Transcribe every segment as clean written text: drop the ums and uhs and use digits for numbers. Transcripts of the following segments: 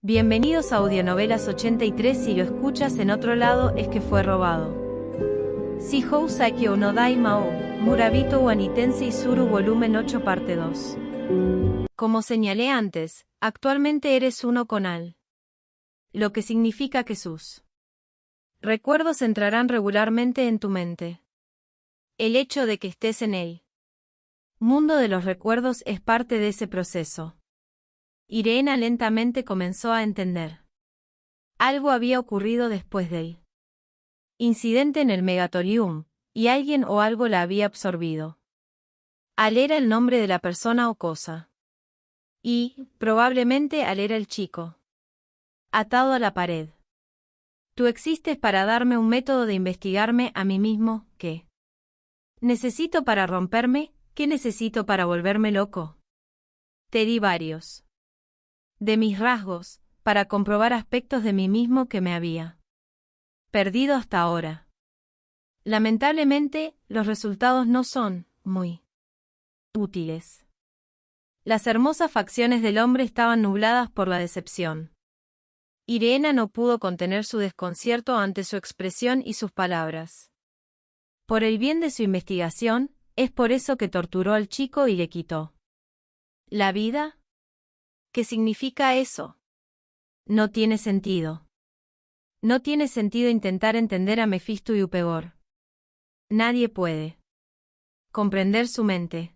Bienvenidos a Audionovelas 83. Si lo escuchas en otro lado es que fue robado. Shihou Saikyo no Dai Mao, Murabito wa Nitensei Suru volumen 8 parte 2. Como señalé antes, actualmente eres uno con Al. Lo que significa que sus recuerdos entrarán regularmente en tu mente. El hecho de que estés en el mundo de los recuerdos es parte de ese proceso. Irena lentamente comenzó a entender. Algo había ocurrido después del incidente en el Megathorium, y alguien o algo la había absorbido. Al era el nombre de la persona o cosa. Y, probablemente Al era el chico. Atado a la pared. Tú existes para darme un método de investigarme a mí mismo. ¿Qué necesito para romperme? ¿Qué necesito para volverme loco? Te di varios de mis rasgos, para comprobar aspectos de mí mismo que me había perdido hasta ahora. Lamentablemente, los resultados no son muy útiles. Las hermosas facciones del hombre estaban nubladas por la decepción. Irena no pudo contener su desconcierto ante su expresión y sus palabras. Por el bien de su investigación, es por eso que torturó al chico y le quitó la vida. ¿Qué significa eso? No tiene sentido. No tiene sentido intentar entender a Mephisto y Upegor. Nadie puede comprender su mente.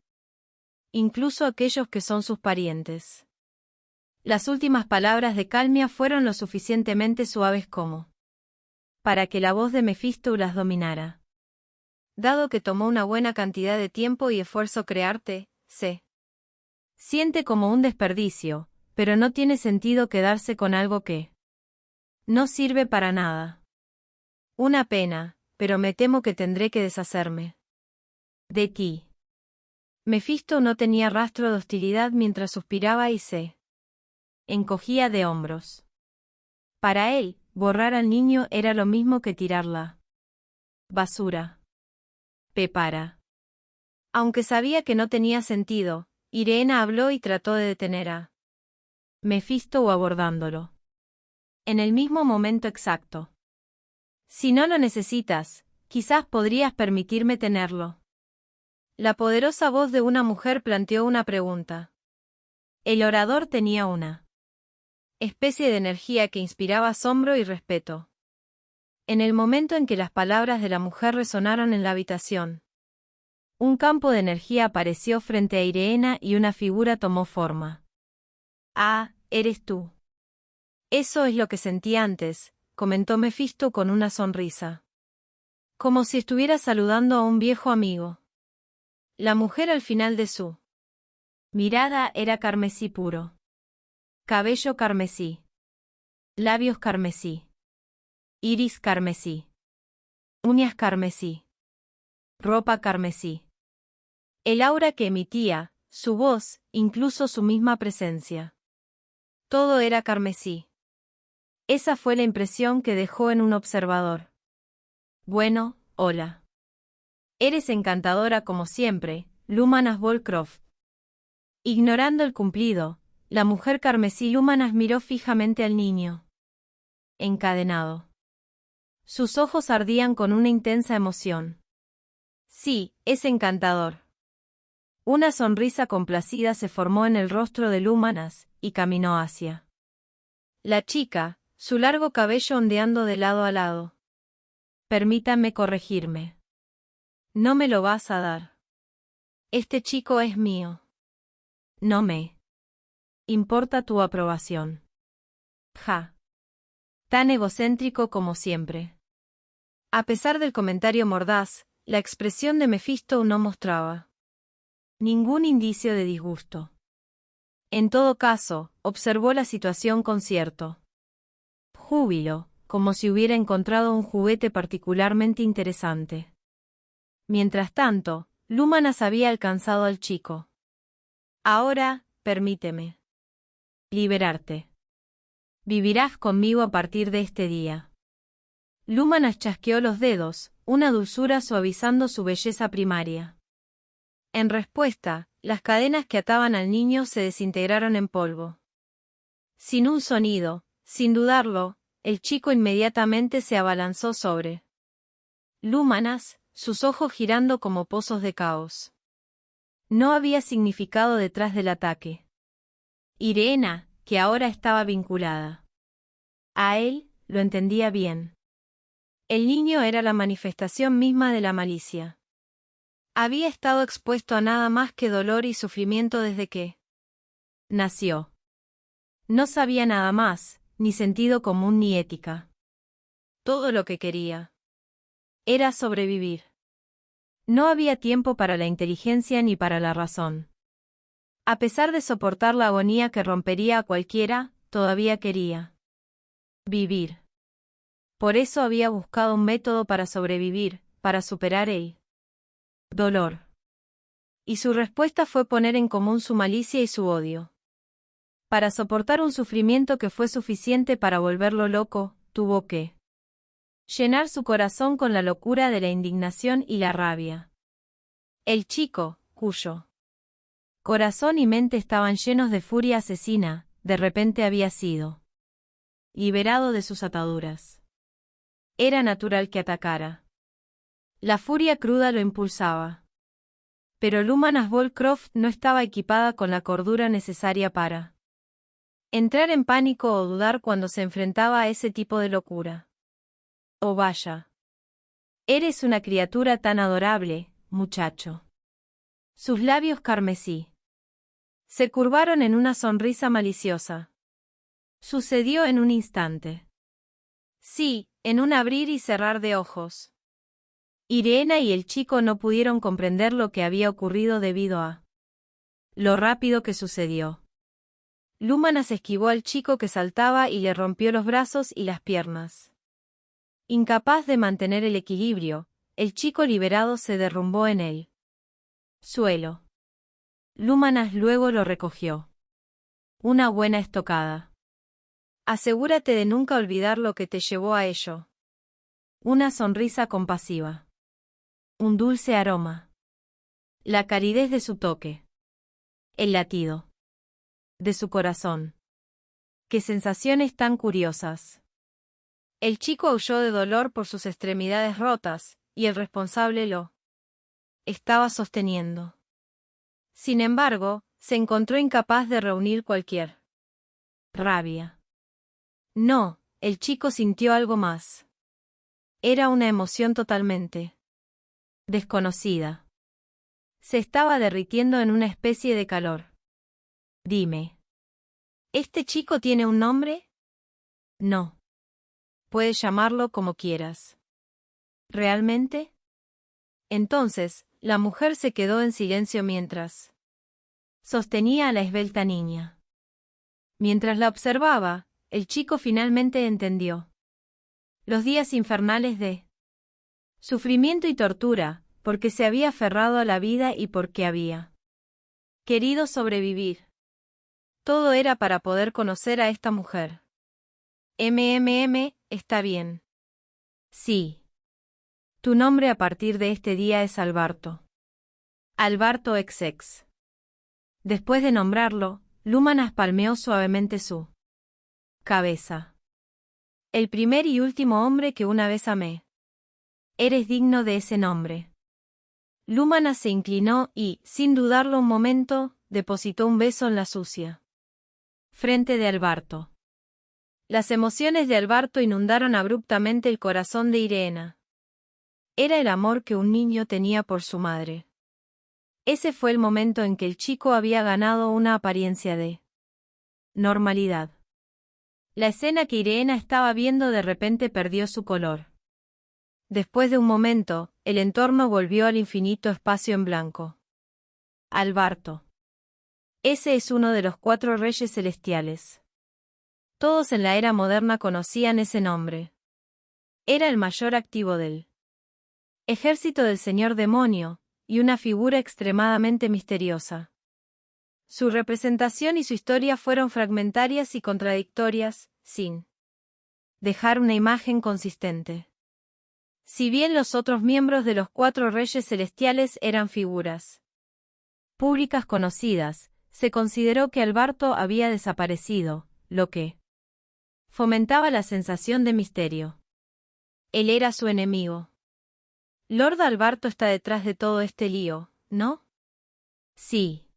Incluso aquellos que son sus parientes. Las últimas palabras de Calmia fueron lo suficientemente suaves como para que la voz de Mephisto las dominara. Dado que tomó una buena cantidad de tiempo y esfuerzo crearte, se siente como un desperdicio, pero no tiene sentido quedarse con algo que no sirve para nada. Una pena, pero me temo que tendré que deshacerme de ti. Mephisto no tenía rastro de hostilidad mientras suspiraba y se encogía de hombros. Para él, borrar al niño era lo mismo que tirarla basura. Pepara. Aunque sabía que no tenía sentido, Irena habló y trató de detener a Mephisto o abordándolo. En el mismo momento exacto. Si no lo necesitas, quizás podrías permitirme tenerlo. La poderosa voz de una mujer planteó una pregunta. El orador tenía una especie de energía que inspiraba asombro y respeto. En el momento en que las palabras de la mujer resonaron en la habitación, un campo de energía apareció frente a Irena y una figura tomó forma. Ah, eres tú. Eso es lo que sentí antes, comentó Mephisto con una sonrisa. Como si estuviera saludando a un viejo amigo. La mujer al final de su mirada era carmesí puro. Cabello carmesí. Labios carmesí. Iris carmesí. Uñas carmesí. Ropa carmesí. El aura que emitía, su voz, incluso su misma presencia. Todo era carmesí. Esa fue la impresión que dejó en un observador. Bueno, hola. Eres encantadora como siempre, Lumanas Volcroft. Ignorando el cumplido, la mujer carmesí Lumanas miró fijamente al niño. Encadenado. Sus ojos ardían con una intensa emoción. Sí, es encantador. Una sonrisa complacida se formó en el rostro de Lumanas, y caminó hacia la chica, su largo cabello ondeando de lado a lado. Permítame corregirme. No me lo vas a dar. Este chico es mío. No me importa tu aprobación. Ja. Tan egocéntrico como siempre. A pesar del comentario mordaz, la expresión de Mephisto no mostraba ningún indicio de disgusto. En todo caso, observó la situación con cierto júbilo, como si hubiera encontrado un juguete particularmente interesante. Mientras tanto, Lumanas había alcanzado al chico. Ahora, permíteme liberarte. Vivirás conmigo a partir de este día. Lumanas chasqueó los dedos, una dulzura suavizando su belleza primaria. En respuesta, las cadenas que ataban al niño se desintegraron en polvo. Sin un sonido, sin dudarlo, el chico inmediatamente se abalanzó sobre Lúmanas, sus ojos girando como pozos de caos. No había significado detrás del ataque. Irena, que ahora estaba vinculada a él, lo entendía bien. El niño era la manifestación misma de la malicia. Había estado expuesto a nada más que dolor y sufrimiento desde que nació. No sabía nada más, ni sentido común ni ética. Todo lo que quería era sobrevivir. No había tiempo para la inteligencia ni para la razón. A pesar de soportar la agonía que rompería a cualquiera, todavía quería vivir. Por eso había buscado un método para sobrevivir, para superar el dolor. Y su respuesta fue poner en común su malicia y su odio. Para soportar un sufrimiento que fue suficiente para volverlo loco, tuvo que llenar su corazón con la locura de la indignación y la rabia. El chico, cuyo corazón y mente estaban llenos de furia asesina, de repente había sido liberado de sus ataduras. Era natural que atacara. La furia cruda lo impulsaba. Pero Lúmanas Volcroft no estaba equipada con la cordura necesaria para entrar en pánico o dudar cuando se enfrentaba a ese tipo de locura. Oh vaya. Eres una criatura tan adorable, muchacho. Sus labios carmesí se curvaron en una sonrisa maliciosa. Sucedió en un instante. Sí, en un abrir y cerrar de ojos. Irena y el chico no pudieron comprender lo que había ocurrido debido a lo rápido que sucedió. Lúmanas esquivó al chico que saltaba y le rompió los brazos y las piernas. Incapaz de mantener el equilibrio, el chico liberado se derrumbó en el suelo. Lúmanas luego lo recogió. Una buena estocada. Asegúrate de nunca olvidar lo que te llevó a ello. Una sonrisa compasiva. Un dulce aroma. La calidez de su toque. El latido de su corazón. ¡Qué sensaciones tan curiosas! El chico aulló de dolor por sus extremidades rotas, y el responsable lo estaba sosteniendo. Sin embargo, se encontró incapaz de reunir cualquier rabia. No, el chico sintió algo más. Era una emoción totalmente desconocida. Se estaba derritiendo en una especie de calor. Dime. ¿Este chico tiene un nombre? No. Puedes llamarlo como quieras. ¿Realmente? Entonces, la mujer se quedó en silencio mientras sostenía a la esbelta niña. Mientras la observaba, el chico finalmente entendió. Los días infernales de sufrimiento y tortura, porque se había aferrado a la vida y porque había querido sobrevivir. Todo era para poder conocer a esta mujer. Está bien. Sí. Tu nombre a partir de este día es Albarto. Albarto XX. Después de nombrarlo, Lúmanas palmeó suavemente su cabeza. El primer y último hombre que una vez amé. Eres digno de ese nombre. Lúmanas se inclinó y, sin dudarlo un momento, depositó un beso en la sucia frente de Albarto. Las emociones de Albarto inundaron abruptamente el corazón de Irena. Era el amor que un niño tenía por su madre. Ese fue el momento en que el chico había ganado una apariencia de normalidad. La escena que Irena estaba viendo de repente perdió su color. Después de un momento, el entorno volvió al infinito espacio en blanco. Albarto. Ese es uno de los 4 reyes celestiales. Todos en la era moderna conocían ese nombre. Era el mayor activo del ejército del señor demonio, y una figura extremadamente misteriosa. Su representación y su historia fueron fragmentarias y contradictorias, sin dejar una imagen consistente. Si bien los otros miembros de los 4 reyes celestiales eran figuras públicas conocidas, se consideró que Albarto había desaparecido, lo que fomentaba la sensación de misterio. Él era su enemigo. Lord Albarto está detrás de todo este lío, ¿no? Sí.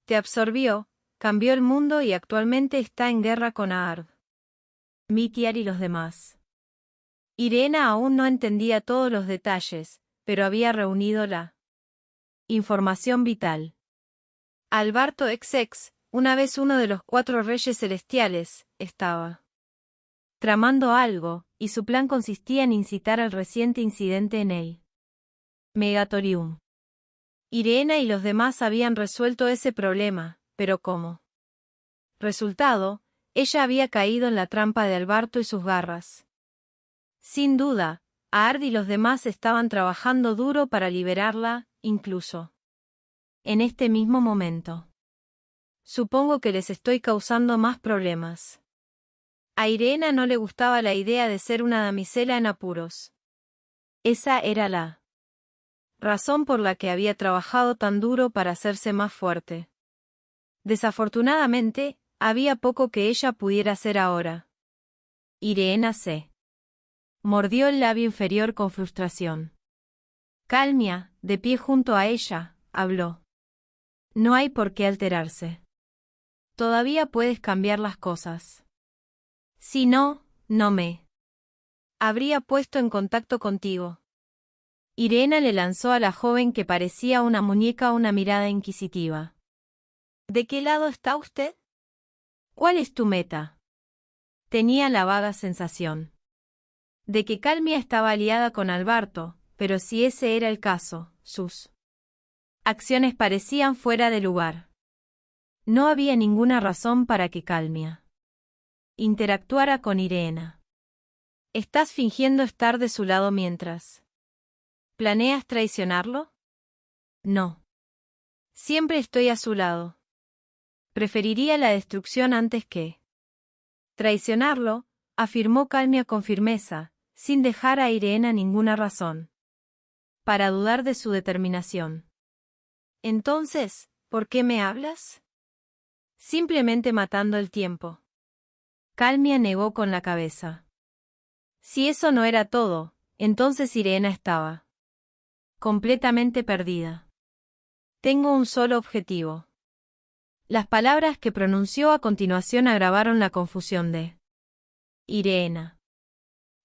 Te absorbió, cambió el mundo y actualmente está en guerra con Aard, Mithriel y los demás. Irena aún no entendía todos los detalles, pero había reunido la información vital. Albarto XX, una vez uno de los 4 reyes celestiales, estaba tramando algo, y su plan consistía en incitar al reciente incidente en el Megathorium. Irena y los demás habían resuelto ese problema, pero como resultado, ella había caído en la trampa de Albarto y sus garras. Sin duda, Aard y los demás estaban trabajando duro para liberarla, incluso en este mismo momento. Supongo que les estoy causando más problemas. A Irena no le gustaba la idea de ser una damisela en apuros. Esa era la razón por la que había trabajado tan duro para hacerse más fuerte. Desafortunadamente, había poco que ella pudiera hacer ahora. Irena se mordió el labio inferior con frustración. Calmia, de pie junto a ella, habló. No hay por qué alterarse. Todavía puedes cambiar las cosas. Si no, no me habría puesto en contacto contigo. Irena le lanzó a la joven que parecía una muñeca una mirada inquisitiva. ¿De qué lado está usted? ¿Cuál es tu meta? Tenía la vaga sensación de que Calmia estaba aliada con Albarto, pero si ese era el caso, sus acciones parecían fuera de lugar. No había ninguna razón para que Calmia interactuara con Irena. ¿Estás fingiendo estar de su lado mientras planeas traicionarlo? No. Siempre estoy a su lado. Preferiría la destrucción antes que traicionarlo, afirmó Calmia con firmeza, sin dejar a Irena ninguna razón para dudar de su determinación. Entonces, ¿por qué me hablas? Simplemente matando el tiempo. Calmia negó con la cabeza. Si eso no era todo, entonces Irena estaba completamente perdida. Tengo un solo objetivo. Las palabras que pronunció a continuación agravaron la confusión de Irena.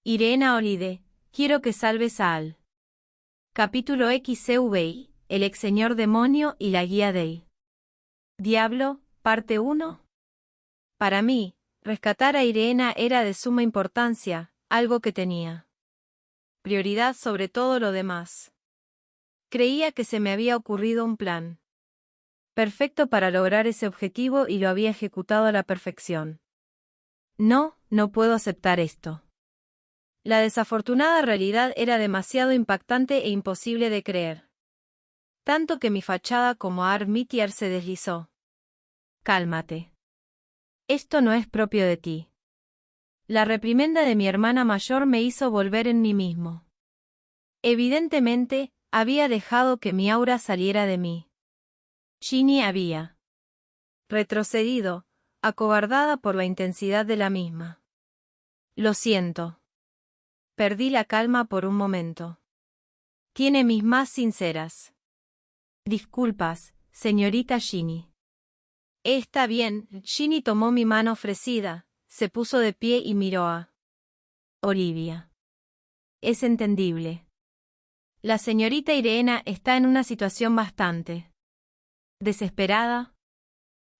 Irena Olide, quiero que salves a Al. Capítulo XVI, el ex señor demonio y la guía del diablo, parte 1. Para mí, rescatar a Irena era de suma importancia, algo que tenía prioridad sobre todo lo demás. Creía que se me había ocurrido un plan perfecto para lograr ese objetivo y lo había ejecutado a la perfección. No puedo aceptar esto. La desafortunada realidad era demasiado impactante e imposible de creer. Tanto que mi fachada como Aard Mithriel se deslizó. Cálmate. Esto no es propio de ti. La reprimenda de mi hermana mayor me hizo volver en mí mismo. Evidentemente, había dejado que mi aura saliera de mí. Ginny había retrocedido, acobardada por la intensidad de la misma. Lo siento. Perdí la calma por un momento. Tiene mis más sinceras disculpas, señorita Ginny. Está bien. Ginny tomó mi mano ofrecida, se puso de pie y miró a Olivia. Es entendible. La señorita Irena está en una situación bastante desesperada.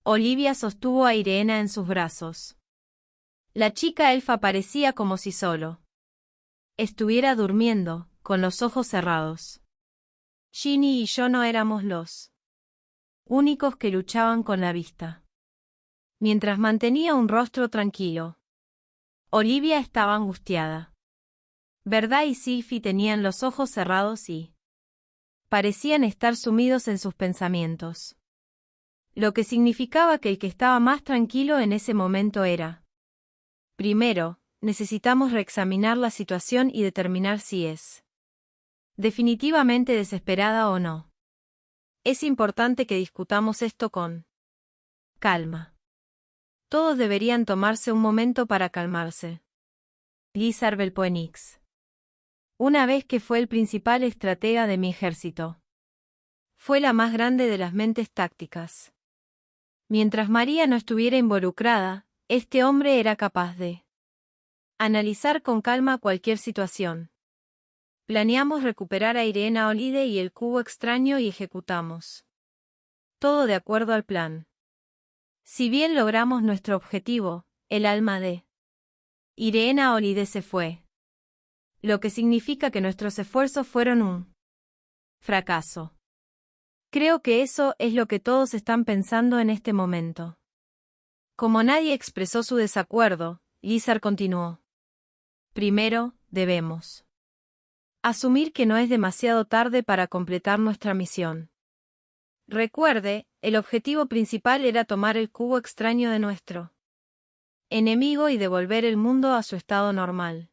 Olivia sostuvo a Irena en sus brazos. La chica elfa parecía como si solo estuviera durmiendo, con los ojos cerrados. Ginny y yo no éramos los únicos que luchaban con la vista. Mientras mantenía un rostro tranquilo, Olivia estaba angustiada. Verdad y Sylphie tenían los ojos cerrados y parecían estar sumidos en sus pensamientos. Lo que significaba que el que estaba más tranquilo en ese momento era. Primero, necesitamos reexaminar la situación y determinar si es definitivamente desesperada o no. Es importante que discutamos esto con calma. Todos deberían tomarse un momento para calmarse. Lizar Belpoenix. Una vez que fue el principal estratega de mi ejército. Fue la más grande de las mentes tácticas. Mientras María no estuviera involucrada, este hombre era capaz de analizar con calma cualquier situación. Planeamos recuperar a Irena Olide y el cubo extraño y ejecutamos todo de acuerdo al plan. Si bien logramos nuestro objetivo, el alma de Irena Olide se fue. Lo que significa que nuestros esfuerzos fueron un fracaso. Creo que eso es lo que todos están pensando en este momento. Como nadie expresó su desacuerdo, Lizar continuó. Primero, debemos asumir que no es demasiado tarde para completar nuestra misión. Recuerde, el objetivo principal era tomar el cubo extraño de nuestro enemigo y devolver el mundo a su estado normal.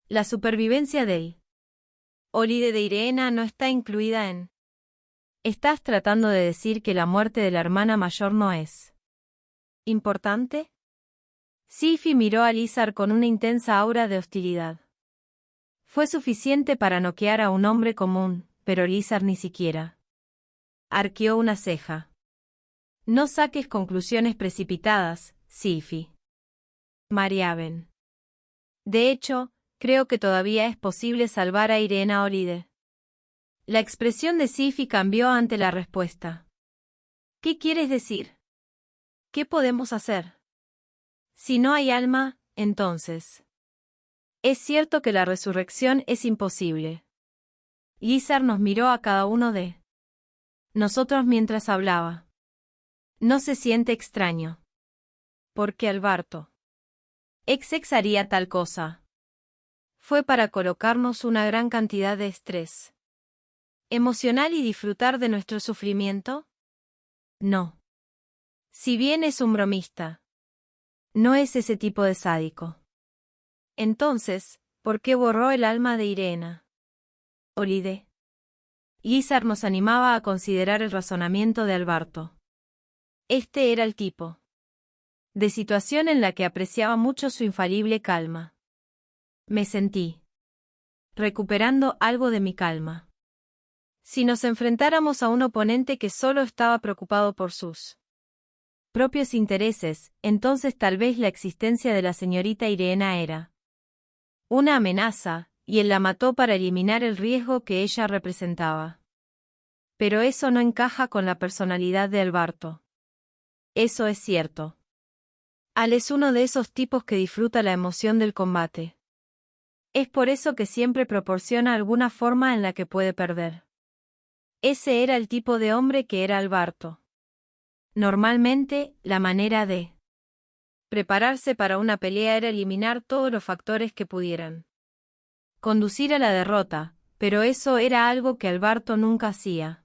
La supervivencia del Olide de Irena no está incluida en... ¿Estás tratando de decir que la muerte de la hermana mayor no es importante? Sylphie miró a Lizar con una intensa aura de hostilidad. Fue suficiente para noquear a un hombre común, pero Lizar ni siquiera arqueó una ceja. No saques conclusiones precipitadas, Sylphie. Mariaven. De hecho, creo que todavía es posible salvar a Irena Olide. La expresión de Sylphie cambió ante la respuesta. ¿Qué quieres decir? ¿Qué podemos hacer? Si no hay alma, entonces. Es cierto que la resurrección es imposible. Lizar nos miró a cada uno de nosotros mientras hablaba. No se siente extraño. ¿Por qué Alberto Ex haría tal cosa? Fue para colocarnos una gran cantidad de estrés emocional y disfrutar de nuestro sufrimiento? No. Si bien es un bromista, no es ese tipo de sádico. Entonces, ¿por qué borró el alma de Irena Olide? Lizar nos animaba a considerar el razonamiento de Alberto. Este era el tipo de situación en la que apreciaba mucho su infalible calma. Me sentí recuperando algo de mi calma. Si nos enfrentáramos a un oponente que solo estaba preocupado por sus propios intereses, entonces tal vez la existencia de la señorita Irena era una amenaza, y él la mató para eliminar el riesgo que ella representaba. Pero eso no encaja con la personalidad de Alberto. Eso es cierto. Al es uno de esos tipos que disfruta la emoción del combate. Es por eso que siempre proporciona alguna forma en la que puede perder. Ese era el tipo de hombre que era Alberto. Normalmente, la manera de prepararse para una pelea era eliminar todos los factores que pudieran conducir a la derrota, pero eso era algo que Alberto nunca hacía.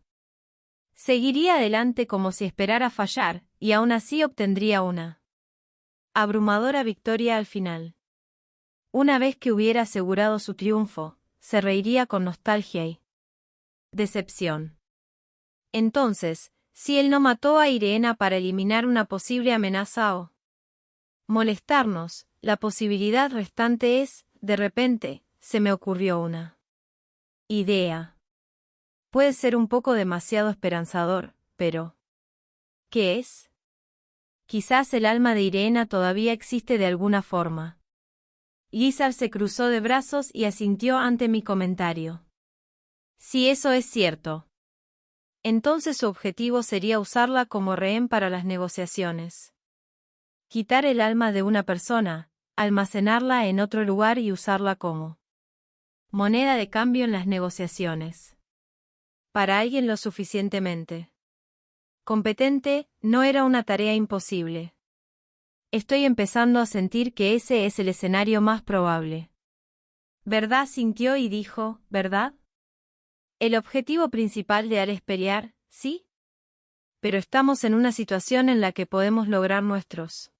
Seguiría adelante como si esperara fallar, y aún así obtendría una abrumadora victoria al final. Una vez que hubiera asegurado su triunfo, se reiría con nostalgia y decepción. Entonces, si él no mató a Irena para eliminar una posible amenaza o molestarnos, la posibilidad restante es, de repente, se me ocurrió una idea. Puede ser un poco demasiado esperanzador, pero ¿qué es? Quizás el alma de Irena todavía existe de alguna forma. Lizar se cruzó de brazos y asintió ante mi comentario. Si eso es cierto, entonces su objetivo sería usarla como rehén para las negociaciones. Quitar el alma de una persona, almacenarla en otro lugar y usarla como moneda de cambio en las negociaciones. Para alguien lo suficientemente competente, no era una tarea imposible. Estoy empezando a sentir que ese es el escenario más probable. ¿Verdad? Sintió y dijo, ¿verdad? El objetivo principal de Al es pelear, ¿sí? Pero estamos en una situación en la que podemos lograr nuestros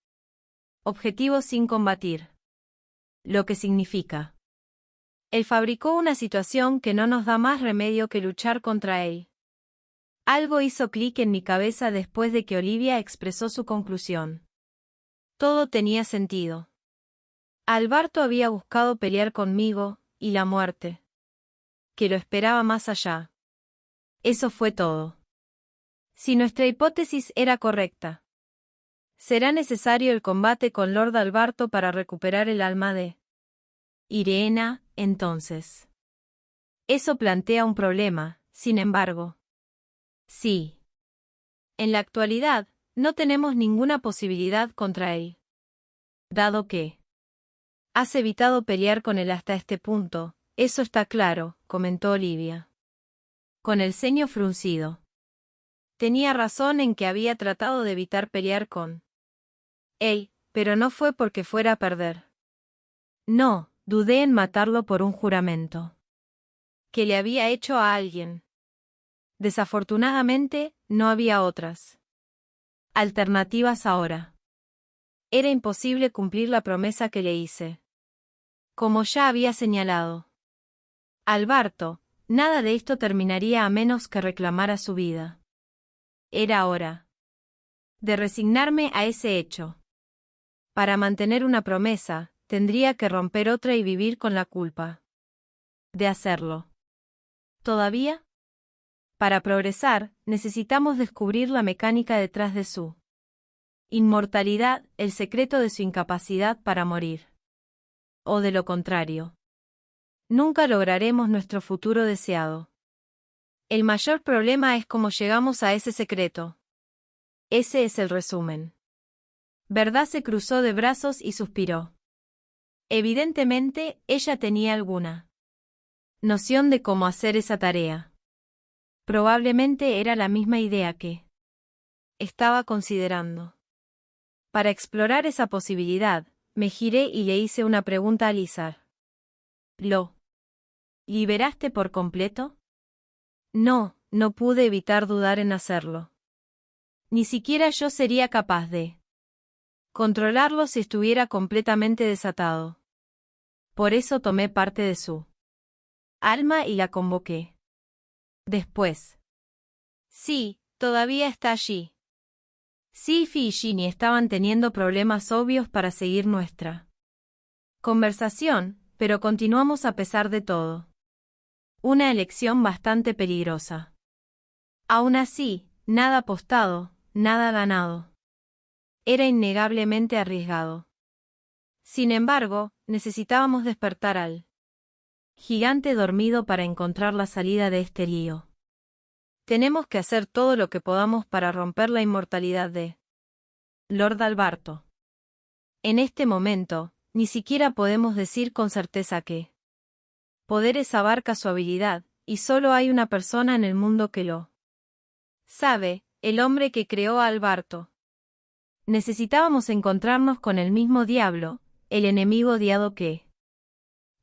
objetivos sin combatir. Lo que significa. Él fabricó una situación que no nos da más remedio que luchar contra él. Algo hizo clic en mi cabeza después de que Olivia expresó su conclusión. Todo tenía sentido. Alberto había buscado pelear conmigo, y la muerte. Que lo esperaba más allá. Eso fue todo. Si nuestra hipótesis era correcta, será necesario el combate con Lord Alberto para recuperar el alma de Irena, entonces. Eso plantea un problema, sin embargo. Sí. En la actualidad, no tenemos ninguna posibilidad contra él. Dado que has evitado pelear con él hasta este punto, eso está claro, comentó Olivia. Con el ceño fruncido. Tenía razón en que había tratado de evitar pelear con él, pero no fue porque fuera a perder. No, dudé en matarlo por un juramento que le había hecho a alguien. Desafortunadamente, no había otras alternativas ahora. Era imposible cumplir la promesa que le hice. Como ya había señalado Alberto, nada de esto terminaría a menos que reclamara su vida. Era hora de resignarme a ese hecho. Para mantener una promesa, tendría que romper otra y vivir con la culpa de hacerlo. ¿Todavía? Para progresar, necesitamos descubrir la mecánica detrás de su inmortalidad, el secreto de su incapacidad para morir. O de lo contrario, nunca lograremos nuestro futuro deseado. El mayor problema es cómo llegamos a ese secreto. Ese es el resumen. Verdad se cruzó de brazos y suspiró. Evidentemente, ella tenía alguna noción de cómo hacer esa tarea. Probablemente era la misma idea que estaba considerando. Para explorar esa posibilidad, me giré y le hice una pregunta a Lizar. ¿Lo liberaste por completo? No, no pude evitar dudar en hacerlo. Ni siquiera yo sería capaz de controlarlo si estuviera completamente desatado. Por eso tomé parte de su alma y la convoqué. Después. Sí, todavía está allí. Sif y Ginny estaban teniendo problemas obvios para seguir nuestra conversación, pero continuamos a pesar de todo. Una elección bastante peligrosa. Aún así, nada apostado, nada ganado. Era innegablemente arriesgado. Sin embargo, necesitábamos despertar al gigante dormido para encontrar la salida de este lío. Tenemos que hacer todo lo que podamos para romper la inmortalidad de Lord Alberto. En este momento, ni siquiera podemos decir con certeza que poderes abarca su habilidad, y solo hay una persona en el mundo que lo sabe, el hombre que creó a Alberto. Necesitábamos encontrarnos con el mismo diablo, el enemigo odiado que,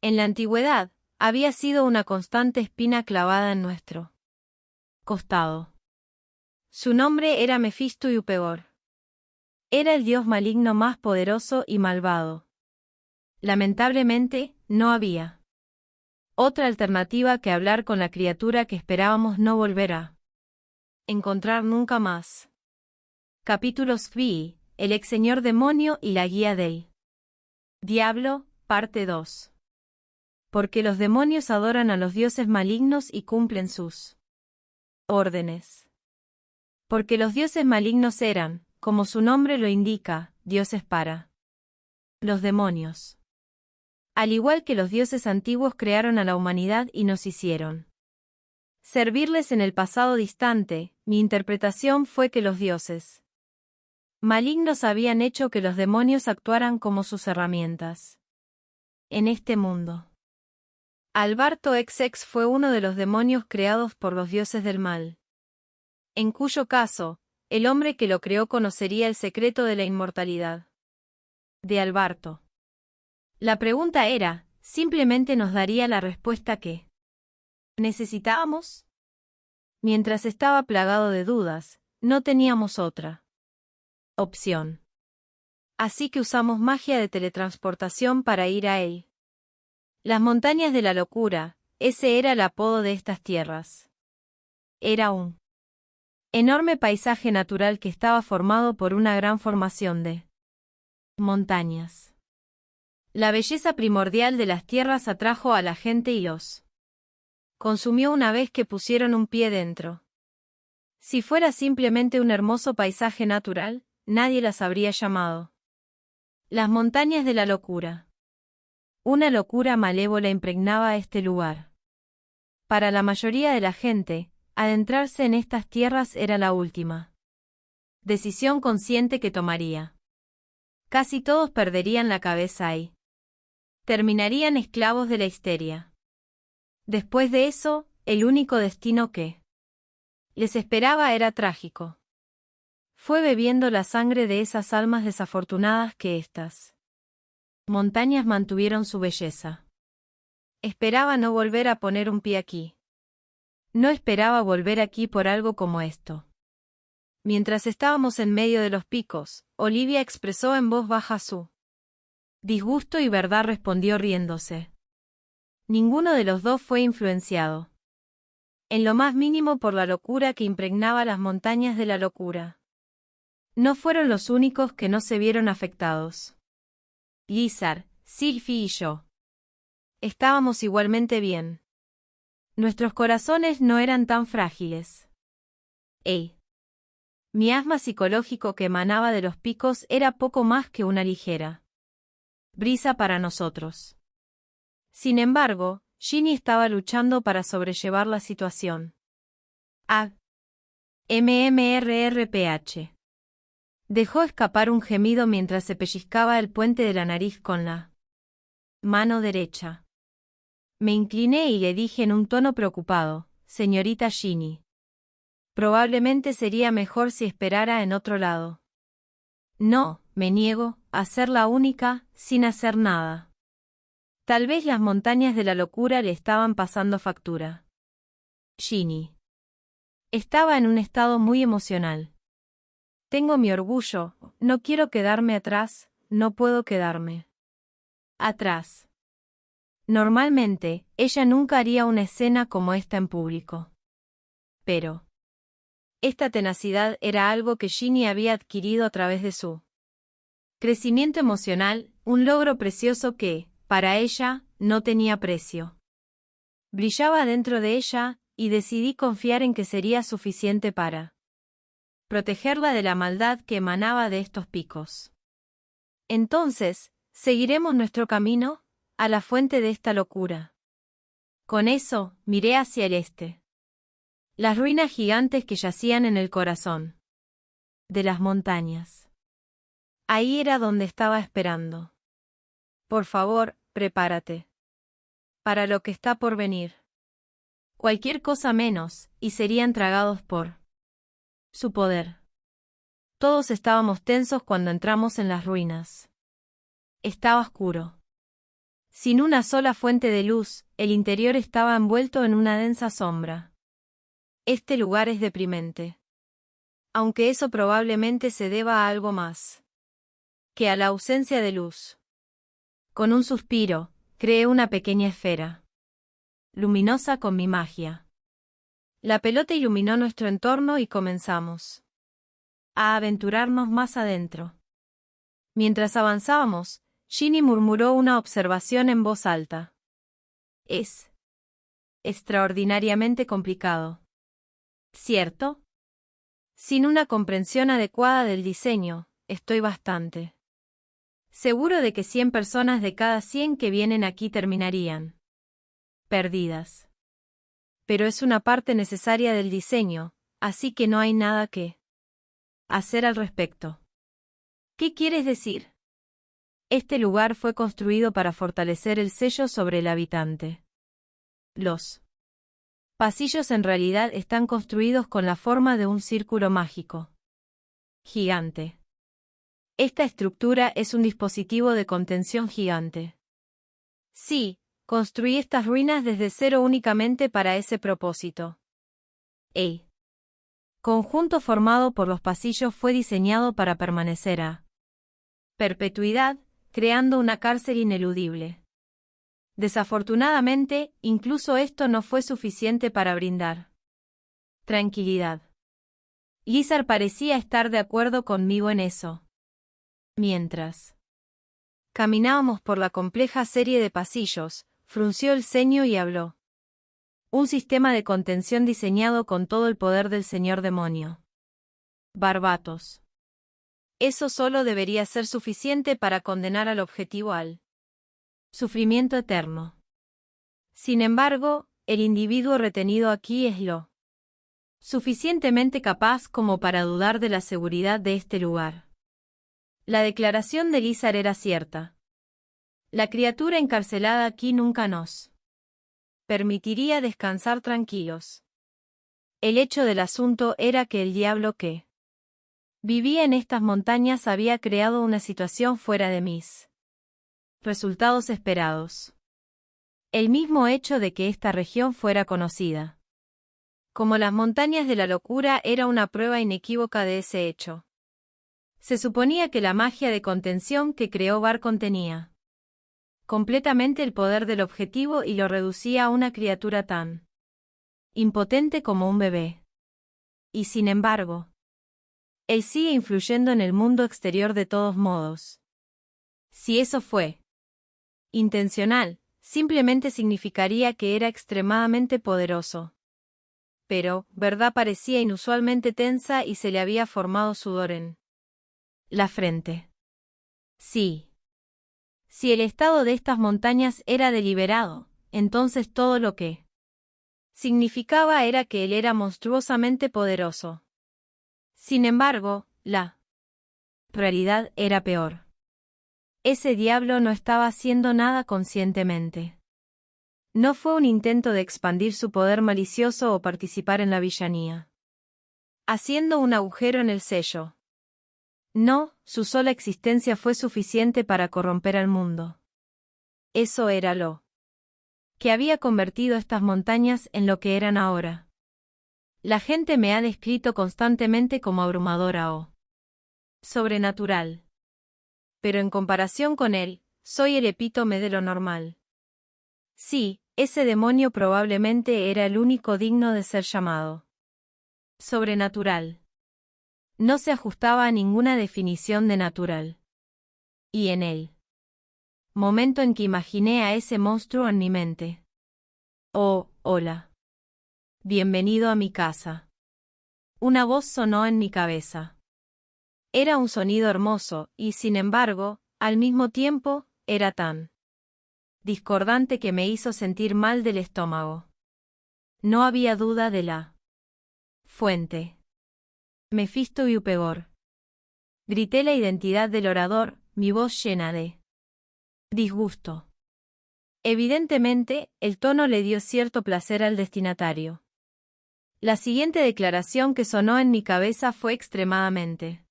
en la antigüedad, había sido una constante espina clavada en nuestro costado. Su nombre era Mefisto y Upegor. Era el dios maligno más poderoso y malvado. Lamentablemente, no había otra alternativa que hablar con la criatura que esperábamos no volver a encontrar nunca más. Capítulos V, el ex señor demonio y la guía del diablo, parte 2. Porque los demonios adoran a los dioses malignos y cumplen sus órdenes. Porque los dioses malignos eran, como su nombre lo indica, dioses para los demonios. Al igual que los dioses antiguos crearon a la humanidad y nos hicieron servirles en el pasado distante, mi interpretación fue que los dioses malignos habían hecho que los demonios actuaran como sus herramientas en este mundo. Alberto XX fue uno de los demonios creados por los dioses del mal. En cuyo caso, el hombre que lo creó conocería el secreto de la inmortalidad de Alberto. La pregunta era, ¿simplemente nos daría la respuesta que necesitábamos? Mientras estaba plagado de dudas, no teníamos otra opción. Así que usamos magia de teletransportación para ir a él. Las montañas de la locura, ese era el apodo de estas tierras. Era un enorme paisaje natural que estaba formado por una gran formación de Montañas. La belleza primordial de las tierras atrajo a la gente y los consumió una vez que pusieron un pie dentro. Si fuera simplemente un hermoso paisaje natural, nadie las habría llamado las montañas de la locura. Una locura malévola impregnaba este lugar. Para la mayoría de la gente, adentrarse en estas tierras era la última decisión consciente que tomaría. Casi todos perderían la cabeza ahí. Terminarían esclavos de la histeria. Después de eso, el único destino que les esperaba era trágico. Fue bebiendo la sangre de esas almas desafortunadas que estas montañas mantuvieron su belleza. Esperaba no volver a poner un pie aquí. No esperaba volver aquí por algo como esto. Mientras estábamos en medio de los picos, Olivia expresó en voz baja su disgusto y verdad respondió riéndose. Ninguno de los dos fue influenciado en lo más mínimo por la locura que impregnaba las montañas de la locura. No fueron los únicos que no se vieron afectados. Lizar, Sylvie y yo estábamos igualmente bien. Nuestros corazones no eran tan frágiles. Mi asma psicológico que emanaba de los picos era poco más que una ligera brisa para nosotros. Sin embargo, Ginny estaba luchando para sobrellevar la situación. MMRRPH. Dejó escapar un gemido mientras se pellizcaba el puente de la nariz con la mano derecha. Me incliné y le dije en un tono preocupado, señorita Ginny. Probablemente sería mejor si esperara en otro lado. No, me niego a ser la única, sin hacer nada. Tal vez las montañas de la locura le estaban pasando factura. Ginny estaba en un estado muy emocional. Tengo mi orgullo, no quiero quedarme atrás, no puedo quedarme atrás. Normalmente, ella nunca haría una escena como esta en público. Pero esta tenacidad era algo que Ginny había adquirido a través de su crecimiento emocional, un logro precioso que, para ella, no tenía precio. Brillaba dentro de ella, y decidí confiar en que sería suficiente para protegerla de la maldad que emanaba de estos picos. Entonces, ¿seguiremos nuestro camino a la fuente de esta locura? Con eso, miré hacia el este. Las ruinas gigantes que yacían en el corazón de las montañas. Ahí era donde estaba esperando. Por favor, prepárate para lo que está por venir. Cualquier cosa menos, y serían tragados por su poder. Todos estábamos tensos cuando entramos en las ruinas. Estaba oscuro. Sin una sola fuente de luz, el interior estaba envuelto en una densa sombra. Este lugar es deprimente. Aunque eso probablemente se deba a algo más que a la ausencia de luz. Con un suspiro, creé una pequeña esfera luminosa con mi magia. La pelota iluminó nuestro entorno y comenzamos a aventurarnos más adentro. Mientras avanzábamos, Ginny murmuró una observación en voz alta. Es extraordinariamente complicado. ¿Cierto? Sin una comprensión adecuada del diseño, estoy bastante seguro de que 100 personas de cada 100 que vienen aquí terminarían perdidas. Pero es una parte necesaria del diseño, así que no hay nada que hacer al respecto. ¿Qué quieres decir? Este lugar fue construido para fortalecer el sello sobre el habitante. Los pasillos en realidad están construidos con la forma de un círculo mágico gigante. Esta estructura es un dispositivo de contención gigante. Sí, construí estas ruinas desde cero únicamente para ese propósito. El conjunto formado por los pasillos fue diseñado para permanecer a perpetuidad, creando una cárcel ineludible. Desafortunadamente, incluso esto no fue suficiente para brindar tranquilidad. Lizar parecía estar de acuerdo conmigo en eso. Mientras Caminábamos por la compleja serie de pasillos, frunció el ceño y habló. Un sistema de contención diseñado con todo el poder del señor demonio. Barbatos. Eso solo debería ser suficiente para condenar al objetivo al sufrimiento eterno. Sin embargo, el individuo retenido aquí es lo suficientemente capaz como para dudar de la seguridad de este lugar. La declaración de Lizar era cierta. La criatura encarcelada aquí nunca nos permitiría descansar tranquilos. El hecho del asunto era que el diablo que vivía en estas montañas había creado una situación fuera de mis resultados esperados. El mismo hecho de que esta región fuera conocida como las montañas de la locura era una prueba inequívoca de ese hecho. Se suponía que la magia de contención que creó Bar contenía completamente el poder del objetivo y lo reducía a una criatura tan impotente como un bebé. Y sin embargo, él sigue influyendo en el mundo exterior de todos modos. Si eso fue intencional, simplemente significaría que era extremadamente poderoso. Pero, verdad parecía inusualmente tensa y se le había formado sudor en la frente. Sí. Si el estado de estas montañas era deliberado, entonces todo lo que significaba era que él era monstruosamente poderoso. Sin embargo, la realidad era peor. Ese diablo no estaba haciendo nada conscientemente. No fue un intento de expandir su poder malicioso o participar en la villanía. Haciendo un agujero en el sello. No, su sola existencia fue suficiente para corromper al mundo. Eso era lo que había convertido estas montañas en lo que eran ahora. La gente me ha descrito constantemente como abrumadora o sobrenatural. Pero en comparación con él, soy el epítome de lo normal. Sí, ese demonio probablemente era el único digno de ser llamado sobrenatural. No se ajustaba a ninguna definición de natural. Y en él. Momento en que imaginé a ese monstruo en mi mente. Oh, hola. Bienvenido a mi casa. Una voz sonó en mi cabeza. Era un sonido hermoso, y sin embargo, al mismo tiempo, era tan discordante que me hizo sentir mal del estómago. No había duda de la fuente. Mefisto y Upegor. Grité la identidad del orador, mi voz llena de disgusto. Evidentemente, el tono le dio cierto placer al destinatario. La siguiente declaración que sonó en mi cabeza fue extremadamente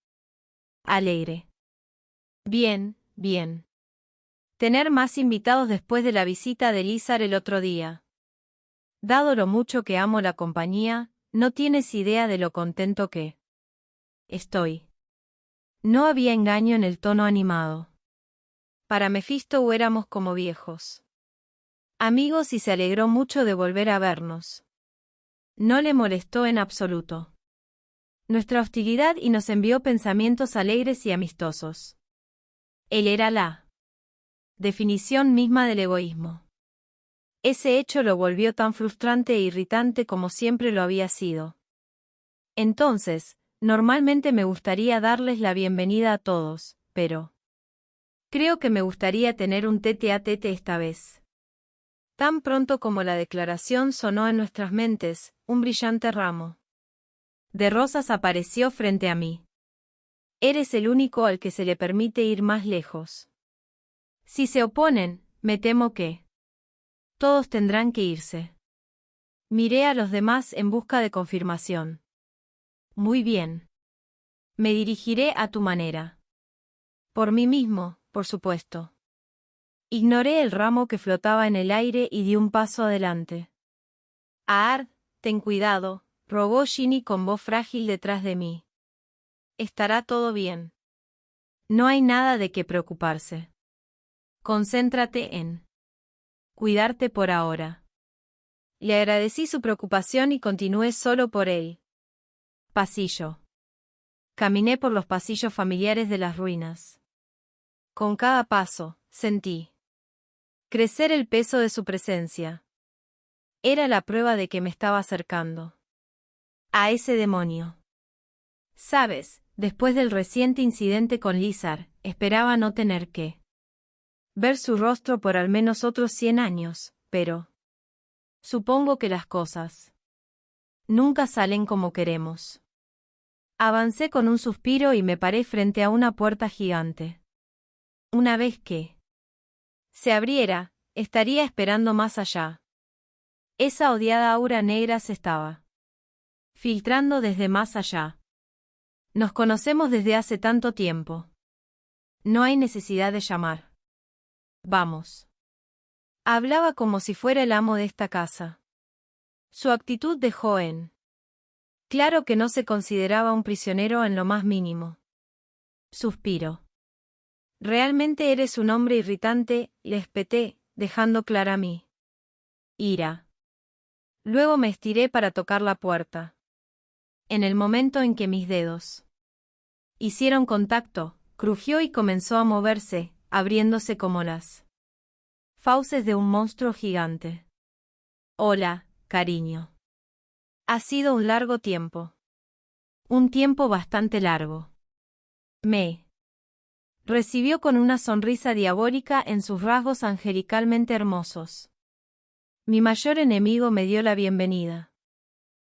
alegre. Bien, bien. Tener más invitados después de la visita de Lizar el otro día. Dado lo mucho que amo la compañía, no tienes idea de lo contento que estoy. No había engaño en el tono animado. Para Mefisto éramos como viejos amigos y se alegró mucho de volver a vernos. No le molestó en absoluto nuestra hostilidad y nos envió pensamientos alegres y amistosos. Él era la definición misma del egoísmo. Ese hecho lo volvió tan frustrante e irritante como siempre lo había sido. Entonces, normalmente me gustaría darles la bienvenida a todos, pero creo que me gustaría tener un tete-a-tete esta vez. Tan pronto como la declaración sonó en nuestras mentes, un brillante ramo de rosas apareció frente a mí. Eres el único al que se le permite ir más lejos. Si se oponen, me temo que todos tendrán que irse. Miré a los demás en busca de confirmación. Muy bien. Me dirigiré a tu manera. Por mí mismo, por supuesto. Ignoré el ramo que flotaba en el aire y di un paso adelante. Aard, ten cuidado, rogó Ginny con voz frágil detrás de mí. Estará todo bien. No hay nada de qué preocuparse. Concéntrate en cuidarte por ahora. Le agradecí su preocupación y continué solo por él. Pasillo. Caminé por los pasillos familiares de las ruinas. Con cada paso, sentí crecer el peso de su presencia. Era la prueba de que me estaba acercando a ese demonio. Sabes, después del reciente incidente con Lizard, esperaba no tener que ver su rostro por al menos otros 100 años, pero supongo que las cosas nunca salen como queremos. Avancé con un suspiro y me paré frente a una puerta gigante. Una vez que se abriera, estaría esperando más allá. Esa odiada aura negra se estaba filtrando desde más allá. Nos conocemos desde hace tanto tiempo. No hay necesidad de llamar. Vamos. Hablaba como si fuera el amo de esta casa. Su actitud dejó en claro que no se consideraba un prisionero en lo más mínimo. Suspiro. Realmente eres un hombre irritante, le espeté, dejando clara mi ira. Luego me estiré para tocar la puerta. En el momento en que mis dedos hicieron contacto, crujió y comenzó a moverse, abriéndose como las fauces de un monstruo gigante. Hola, cariño. Ha sido un largo tiempo. Un tiempo bastante largo. Me recibió con una sonrisa diabólica en sus rasgos angelicalmente hermosos. Mi mayor enemigo me dio la bienvenida.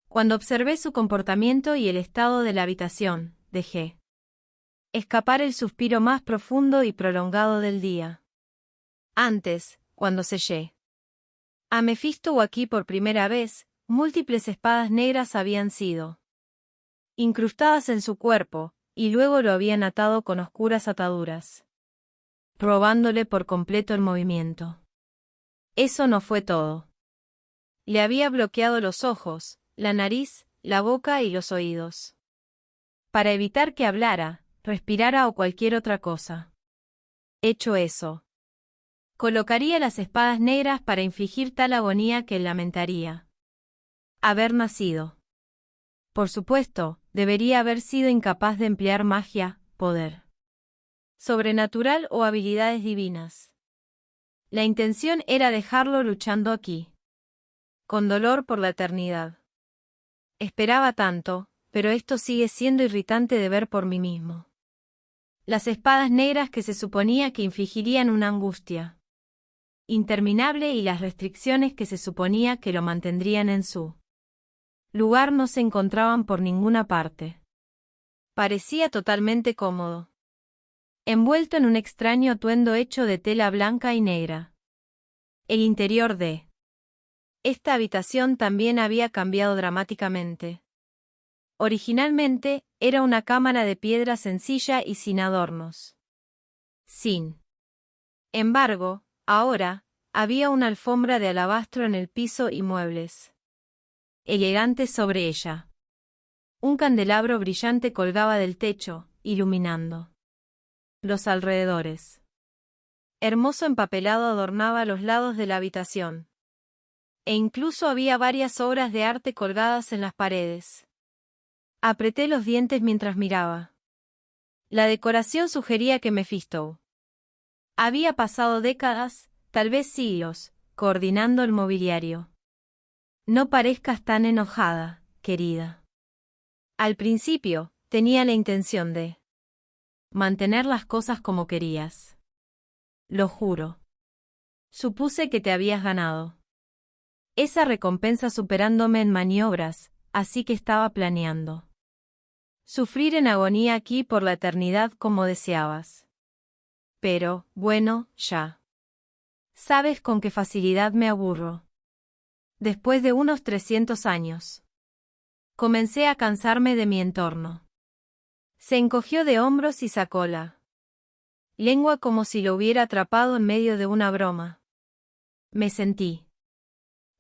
Cuando observé su comportamiento y el estado de la habitación, dejé escapar el suspiro más profundo y prolongado del día. Antes, cuando sellé a Mephisto aquí por primera vez, múltiples espadas negras habían sido incrustadas en su cuerpo, y luego lo habían atado con oscuras ataduras, robándole por completo el movimiento. Eso no fue todo. Le había bloqueado los ojos, la nariz, la boca y los oídos, para evitar que hablara, respirara o cualquier otra cosa. Hecho eso, colocaría las espadas negras para infligir tal agonía que él lamentaría haber nacido. Por supuesto, debería haber sido incapaz de emplear magia, poder sobrenatural o habilidades divinas. La intención era dejarlo luchando aquí, con dolor por la eternidad. Esperaba tanto, pero esto sigue siendo irritante de ver por mí mismo. Las espadas negras que se suponía que infligirían una angustia interminable y las restricciones que se suponía que lo mantendrían en su lugar no se encontraban por ninguna parte. Parecía totalmente cómodo, envuelto en un extraño atuendo hecho de tela blanca y negra. El interior de esta habitación también había cambiado dramáticamente. Originalmente, era una cámara de piedra sencilla y sin adornos. Sin embargo, ahora, había una alfombra de alabastro en el piso y muebles elegantes sobre ella. Un candelabro brillante colgaba del techo, iluminando los alrededores. Hermoso empapelado adornaba los lados de la habitación. E incluso había varias obras de arte colgadas en las paredes. Apreté los dientes mientras miraba. La decoración sugería que Mephisto había pasado décadas, tal vez siglos, coordinando el mobiliario. No parezcas tan enojada, querida. Al principio, tenía la intención de mantener las cosas como querías. Lo juro. Supuse que te habías ganado esa recompensa superándome en maniobras, así que estaba planeando sufrir en agonía aquí por la eternidad como deseabas. Pero, bueno, ya. Sabes con qué facilidad me aburro. Después de unos 300 años. Comencé a cansarme de mi entorno. Se encogió de hombros y sacó la lengua como si lo hubiera atrapado en medio de una broma. Me sentí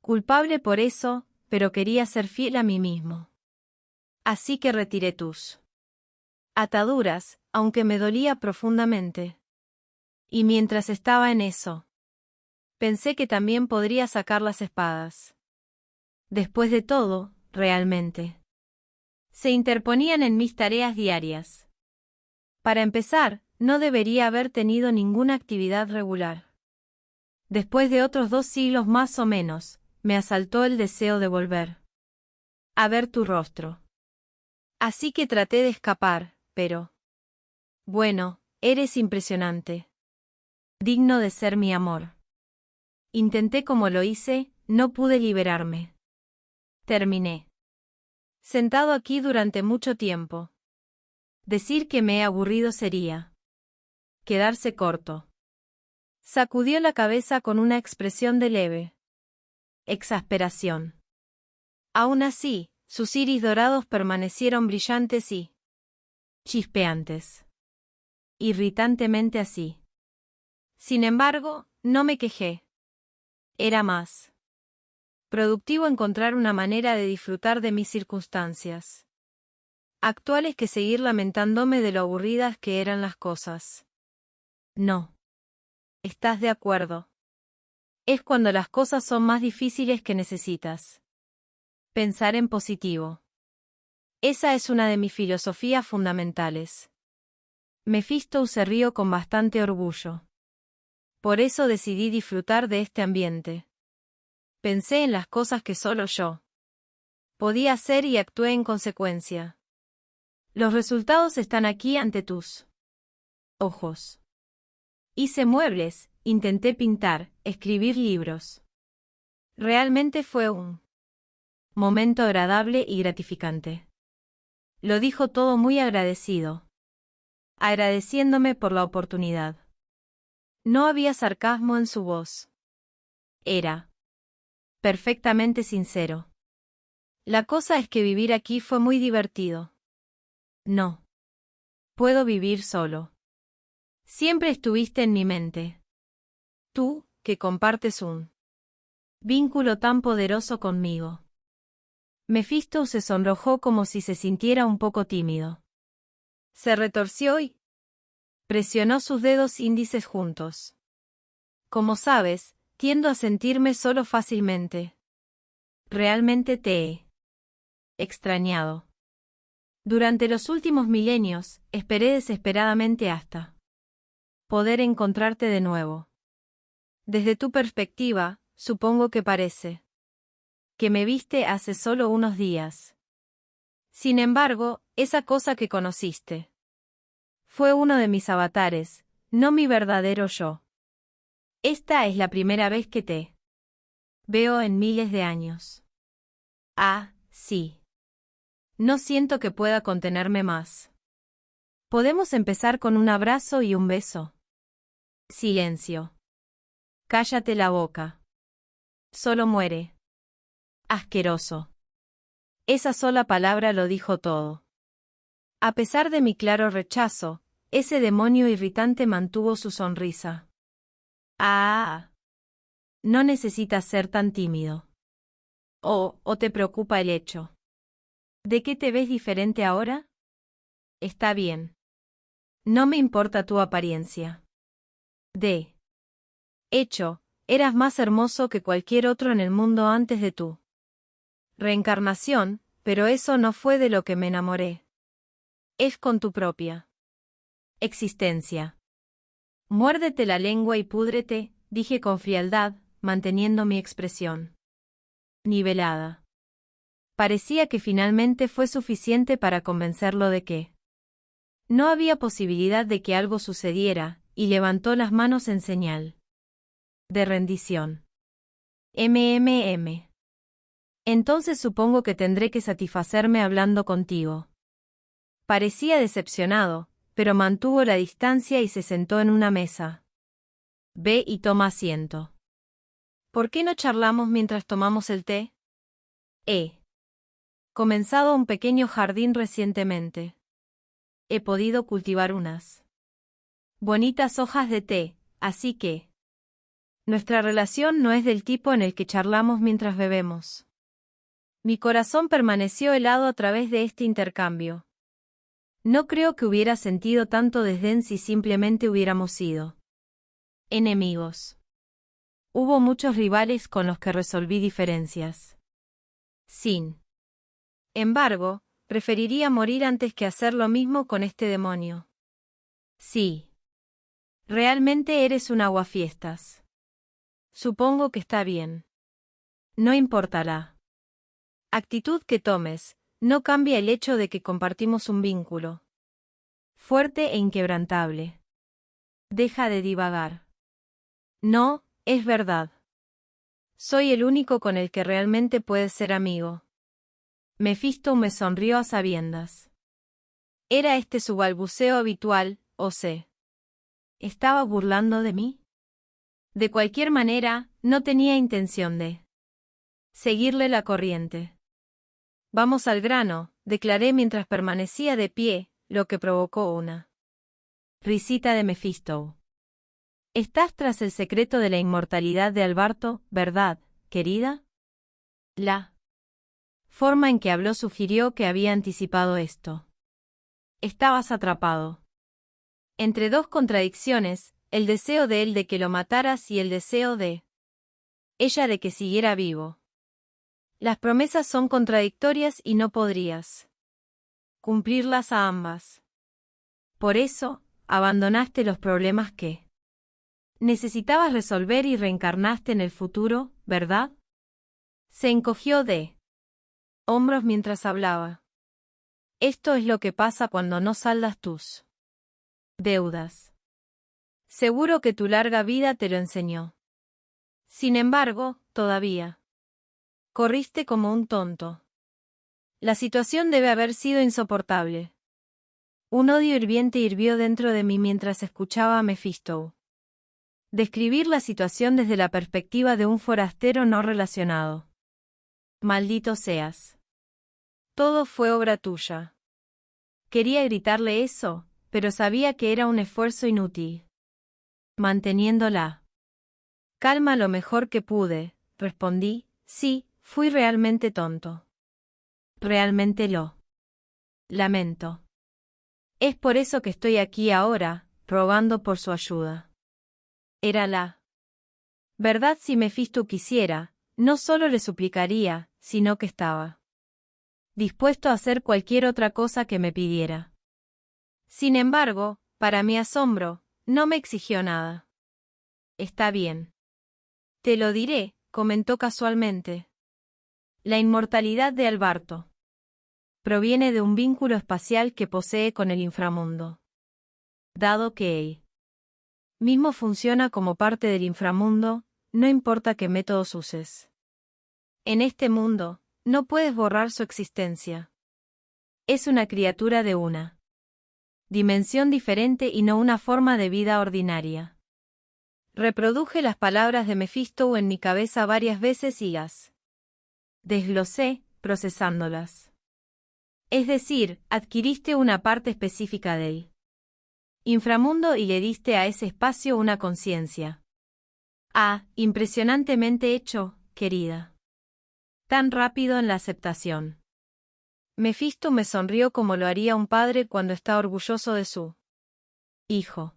culpable por eso, pero quería ser fiel a mí mismo. Así que retiré tus ataduras, aunque me dolía profundamente. Y mientras estaba en eso, pensé que también podría sacar las espadas. Después de todo, realmente, se interponían en mis tareas diarias. Para empezar, no debería haber tenido ninguna actividad regular. Después de otros 2 siglos más o menos, me asaltó el deseo de volver a ver tu rostro. Así que traté de escapar, pero... Bueno, eres impresionante. Digno de ser mi amor. Intenté como lo hice, no pude liberarme. Terminé sentado aquí durante mucho tiempo. Decir que me he aburrido sería quedarse corto. Sacudió la cabeza con una expresión de leve exasperación. Aún así, sus iris dorados permanecieron brillantes y chispeantes. Irritantemente así. Sin embargo, no me quejé. Era más productivo encontrar una manera de disfrutar de mis circunstancias actuales que seguir lamentándome de lo aburridas que eran las cosas. No. ¿Estás de acuerdo? Es cuando las cosas son más difíciles que necesitas pensar en positivo. Esa es una de mis filosofías fundamentales. Mephisto se rió con bastante orgullo. Por eso decidí disfrutar de este ambiente. Pensé en las cosas que solo yo podía hacer y actué en consecuencia. Los resultados están aquí ante tus ojos. Hice muebles, intenté pintar, escribir libros. Realmente fue un momento agradable y gratificante. Lo dijo todo muy agradecido, agradeciéndome por la oportunidad. No había sarcasmo en su voz. Era perfectamente sincero. La cosa es que vivir aquí fue muy divertido. No puedo vivir solo. Siempre estuviste en mi mente. Tú, que compartes un vínculo tan poderoso conmigo. Mephisto se sonrojó como si se sintiera un poco tímido. Se retorció y presionó sus dedos índices juntos. Como sabes, tiendo a sentirme solo fácilmente. Realmente te he extrañado. Durante los últimos milenios, esperé desesperadamente hasta poder encontrarte de nuevo. Desde tu perspectiva, supongo que parece que me viste hace solo unos días. Sin embargo, esa cosa que conociste fue uno de mis avatares, no mi verdadero yo. Esta es la primera vez que te veo en miles de años. Ah, sí. No siento que pueda contenerme más. ¿Podemos empezar con un abrazo y un beso? Silencio. Cállate la boca. Solo muere. Asqueroso. Esa sola palabra lo dijo todo. A pesar de mi claro rechazo, ese demonio irritante mantuvo su sonrisa. Ah. No necesitas ser tan tímido. ¿O te preocupa el hecho de que te ves diferente ahora? Está bien. No me importa tu apariencia. De hecho, eras más hermoso que cualquier otro en el mundo antes de tu reencarnación, pero eso no fue de lo que me enamoré. Es con tu propia existencia. Muérdete la lengua y púdrete, dije con frialdad, manteniendo mi expresión nivelada. Parecía que finalmente fue suficiente para convencerlo de que no había posibilidad de que algo sucediera, y levantó las manos en señal de rendición. Entonces supongo que tendré que satisfacerme hablando contigo. Parecía decepcionado, pero mantuvo la distancia y se sentó en una mesa. Ve y toma asiento. ¿Por qué no charlamos mientras tomamos el té? He comenzado un pequeño jardín recientemente. He podido cultivar unas bonitas hojas de té, así que nuestra relación no es del tipo en el que charlamos mientras bebemos. Mi corazón permaneció helado a través de este intercambio. No creo que hubiera sentido tanto desdén si simplemente hubiéramos sido enemigos. Hubo muchos rivales con los que resolví diferencias. Sin embargo, preferiría morir antes que hacer lo mismo con este demonio. Sí. Realmente eres un aguafiestas. Supongo que está bien. No importará. Actitud que tomes, no cambia el hecho de que compartimos un vínculo fuerte e inquebrantable. Deja de divagar. No, es verdad. Soy el único con el que realmente puedes ser amigo. Mephisto me sonrió a sabiendas. ¿Era este su balbuceo habitual, o se estaba burlando de mí? De cualquier manera, no tenía intención de seguirle la corriente. Vamos al grano, declaré mientras permanecía de pie, lo que provocó una risita de Mephisto. Estás tras el secreto de la inmortalidad de Alberto, ¿verdad, querida? La forma en que habló sugirió que había anticipado esto. Estabas atrapado entre dos contradicciones, el deseo de él de que lo mataras y el deseo de ella de que siguiera vivo. Las promesas son contradictorias y no podrías cumplirlas a ambas. Por eso, abandonaste los problemas que necesitabas resolver y reencarnaste en el futuro, ¿verdad? Se encogió de hombros mientras hablaba. Esto es lo que pasa cuando no saldas tus deudas. Seguro que tu larga vida te lo enseñó. Sin embargo, todavía corriste como un tonto. La situación debe haber sido insoportable. Un odio hirviente hirvió dentro de mí mientras escuchaba a Mephisto describir la situación desde la perspectiva de un forastero no relacionado. Maldito seas. Todo fue obra tuya. Quería gritarle eso, pero sabía que era un esfuerzo inútil. Manteniendo la calma lo mejor que pude, respondí, sí, fui realmente tonto. Realmente lo lamento. Es por eso que estoy aquí ahora, rogando por su ayuda. Era la verdad. Si Mephisto quisiera, no solo le suplicaría, sino que estaba dispuesto a hacer cualquier otra cosa que me pidiera. Sin embargo, para mi asombro, no me exigió nada. Está bien. Te lo diré, comentó casualmente. La inmortalidad de Alberto proviene de un vínculo espacial que posee con el inframundo. Dado que él mismo funciona como parte del inframundo, no importa qué métodos uses. En este mundo, no puedes borrar su existencia. Es una criatura de una dimensión diferente y no una forma de vida ordinaria. Reproduje las palabras de Mephisto en mi cabeza varias veces y las desglosé, procesándolas. Es decir, adquiriste una parte específica del inframundo y le diste a ese espacio una conciencia. Ah, impresionantemente hecho, querida. Tan rápido en la aceptación. Mephisto me sonrió como lo haría un padre cuando está orgulloso de su hijo.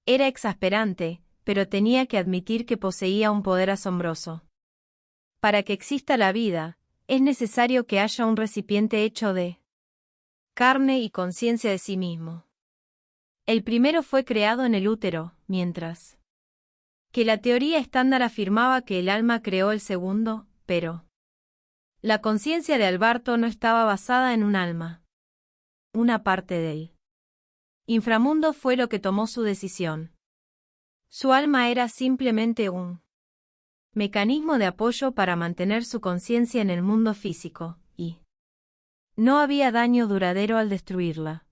Era exasperante, pero tenía que admitir que poseía un poder asombroso. Para que exista la vida, es necesario que haya un recipiente hecho de carne y conciencia de sí mismo. El primero fue creado en el útero, mientras que la teoría estándar afirmaba que el alma creó el segundo, pero la conciencia de Alberto no estaba basada en un alma. Una parte del inframundo fue lo que tomó su decisión. Su alma era simplemente un mecanismo de apoyo para mantener su conciencia en el mundo físico, y no había daño duradero al destruirla.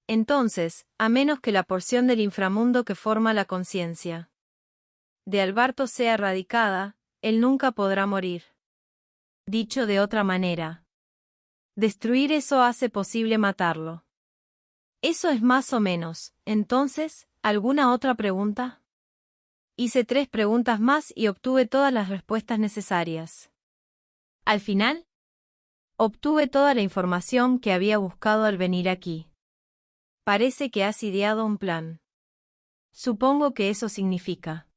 Entonces, a menos que la porción del inframundo que forma la conciencia de Alberto sea erradicada, él nunca podrá morir. Dicho de otra manera, destruir eso hace posible matarlo. Eso es más o menos. Entonces, ¿alguna otra pregunta? Hice 3 preguntas más y obtuve todas las respuestas necesarias. Al final, obtuve toda la información que había buscado al venir aquí. Parece que has ideado un plan. Supongo que eso significa.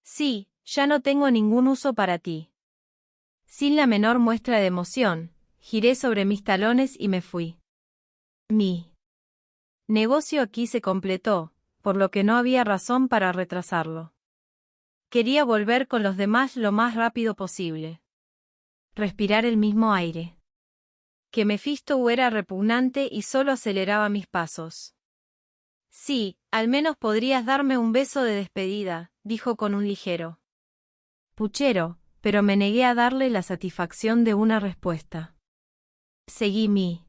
Sí, ya no tengo ningún uso para ti. Sin la menor muestra de emoción, giré sobre mis talones y me fui. Mi Negocio aquí se completó, por lo que no había razón para retrasarlo. Quería volver con los demás lo más rápido posible. Respirar el mismo aire. Que Mephisto era repugnante y solo aceleraba mis pasos. Sí, al menos podrías darme un beso de despedida, dijo con un ligero puchero, pero me negué a darle la satisfacción de una respuesta. Seguí mi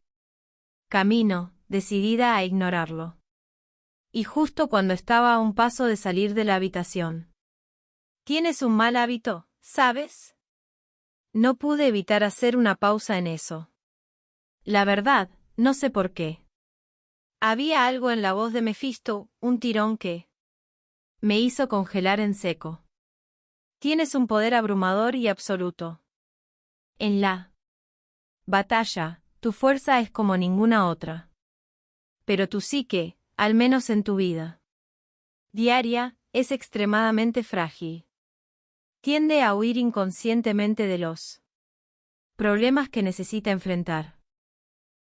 camino, decidida a ignorarlo. Y justo cuando estaba a un paso de salir de la habitación. Tienes un mal hábito, ¿sabes? No pude evitar hacer una pausa en eso. La verdad, no sé por qué. Había algo en la voz de Mephisto, un tirón que me hizo congelar en seco. Tienes un poder abrumador y absoluto. En la batalla, tu fuerza es como ninguna otra. Pero tu psique, al menos en tu vida diaria, es extremadamente frágil. Tiende a huir inconscientemente de los problemas que necesita enfrentar.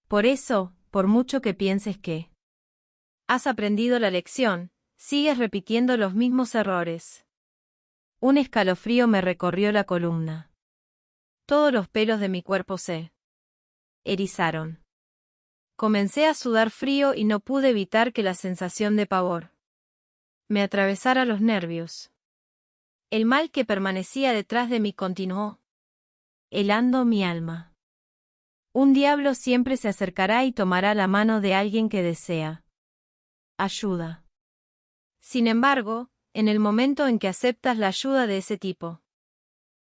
Por eso, por mucho que pienses que has aprendido la lección, sigues repitiendo los mismos errores. Un escalofrío me recorrió la columna. Todos los pelos de mi cuerpo se erizaron. Comencé a sudar frío y no pude evitar que la sensación de pavor me atravesara los nervios. El mal que permanecía detrás de mí continuó helando mi alma. Un diablo siempre se acercará y tomará la mano de alguien que desea ayuda. Sin embargo, en el momento en que aceptas la ayuda de ese tipo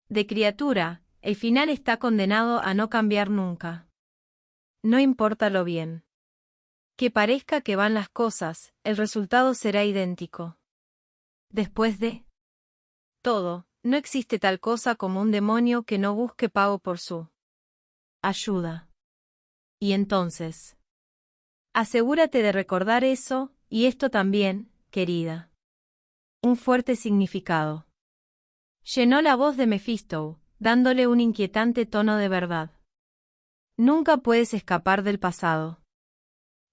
de criatura, el final está condenado a no cambiar nunca. No importa lo bien que parezca que van las cosas, el resultado será idéntico. Después de todo, no existe tal cosa como un demonio que no busque pago por su ayuda. Y entonces, asegúrate de recordar eso, y esto también, querida. Un fuerte significado llenó la voz de Mephisto, dándole un inquietante tono de verdad. Nunca puedes escapar del pasado.